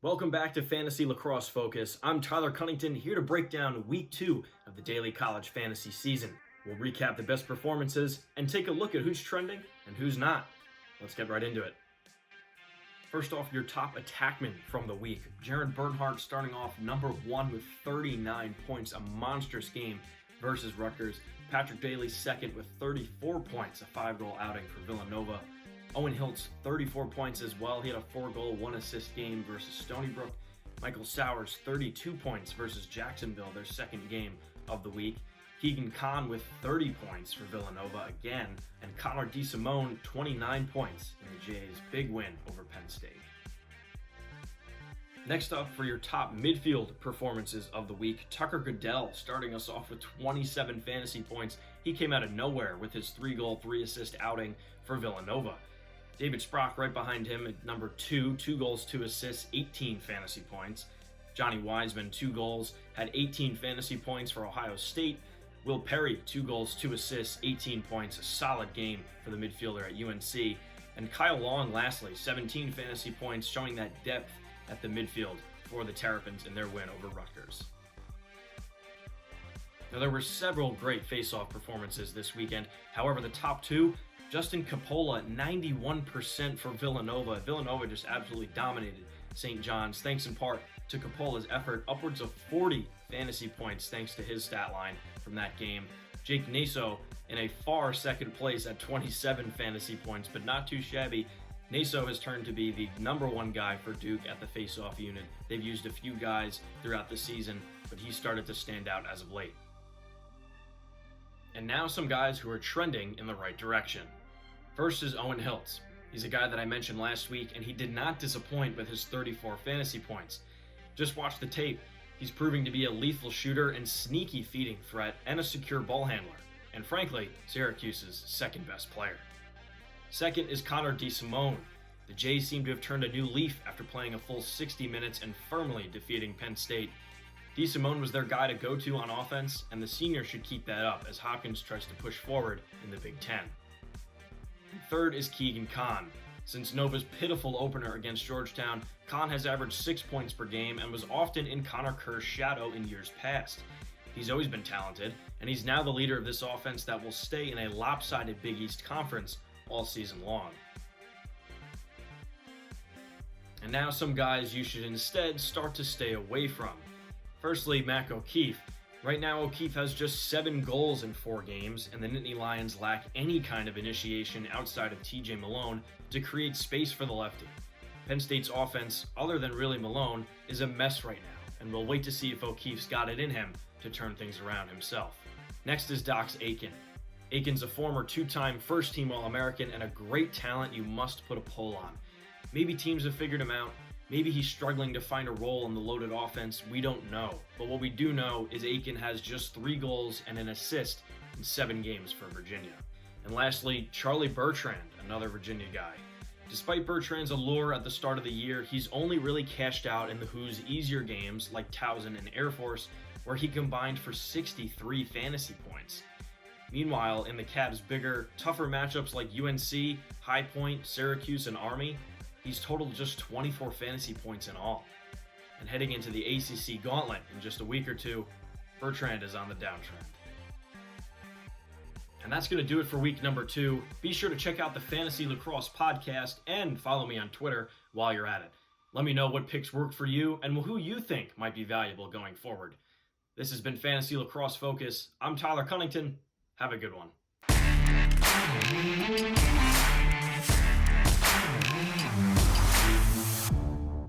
Welcome back to Fantasy Lacrosse Focus. I'm Ty Cunnington, here to break down Week 2 of the daily college fantasy season. We'll recap the best performances and take a look at who's trending and who's not. Let's get right into it. First off, your top attackman from the week. Bernhard starting off number 1 with 39 points, a monstrous game versus Rutgers. Patrick Daly second with 34 points, a 5-goal outing for Villanova. Owen Hiltz, 34 points as well. He had a 4-goal, 1-assist game versus Stony Brook. Michael Sowers, 32 points versus Jacksonville, their second game of the week. Keegan Kahn with 30 points for Villanova again. And Connor DeSimone, 29 points in the Jays' big win over Penn State. Next up, for your top midfield performances of the week, Tucker Goodell starting us off with 27 fantasy points. He came out of nowhere with his 3-goal, 3-assist outing for Villanova. David Sprock right behind him at number 2, 2 goals, 2 assists, 18 fantasy points. Johnny Wiseman, 2 goals, had 18 fantasy points for Ohio State. Will Perry, 2 goals, 2 assists, 18 points, a solid game for the midfielder at UNC. And Kyle Long, lastly, 17 fantasy points, showing that depth at the midfield for the Terrapins in their win over Rutgers. Now, there were several great face-off performances this weekend. However, the top 2, Justin Coppola, 91% for Villanova. Villanova just absolutely dominated St. John's, thanks in part to Coppola's effort. Upwards of 40 fantasy points thanks to his stat line from that game. Jake Naso in a far second place at 27 fantasy points, but not too shabby. Naso has turned to be the number 1 guy for Duke at the face-off unit. They've used a few guys throughout the season, but he started to stand out as of late. And now some guys who are trending in the right direction. First is Owen Hiltz. He's a guy that I mentioned last week, and he did not disappoint with his 34 fantasy points. Just watch the tape. He's proving to be a lethal shooter and sneaky feeding threat and a secure ball handler. And frankly, Syracuse's second best player. Second is Connor DeSimone. The Jays seem to have turned a new leaf after playing a full 60 minutes and firmly defeating Penn State. DeSimone was their guy to go to on offense, and the senior should keep that up as Hopkins tries to push forward in the Big Ten. Third is Keegan Kahn. Since Nova's pitiful opener against Georgetown, Kahn has averaged 6 points per game and was often in Connor Kerr's shadow in years past. He's always been talented, and he's now the leader of this offense that will stay in a lopsided Big East Conference all season long. And now some guys you should instead start to stay away from. Firstly, Mack O'Keefe. Right now, O'Keefe has just 7 goals in 4 games, and the Nittany Lions lack any kind of initiation outside of TJ Malone to create space for the lefty. Penn State's offense, other than really Malone, is a mess right now, and we'll wait to see if O'Keefe's got it in him to turn things around himself. Next is Dox Aiken. Aiken's a former 2-time first-team All-American and a great talent you must put a poll on. Maybe teams have figured him out. Maybe he's struggling to find a role in the loaded offense. We don't know. But what we do know is Aiken has just 3 goals and an assist in 7 games for Virginia. And lastly, Charlie Bertrand, another Virginia guy. Despite Bertrand's allure at the start of the year, he's only really cashed out in the Who's easier games like Towson and Air Force, where he combined for 63 fantasy points. Meanwhile, in the Cavs' bigger, tougher matchups like UNC, High Point, Syracuse, and Army, he's totaled just 24 fantasy points in all. And heading into the ACC gauntlet in just a week or two, Bertrand is on the downtrend. And that's going to do it for week number 2. Be sure to check out the Fantasy Lacrosse podcast and follow me on Twitter while you're at it. Let me know what picks worked for you and who you think might be valuable going forward. This has been Fantasy Lacrosse Focus. I'm Ty Cunnington. Have a good one.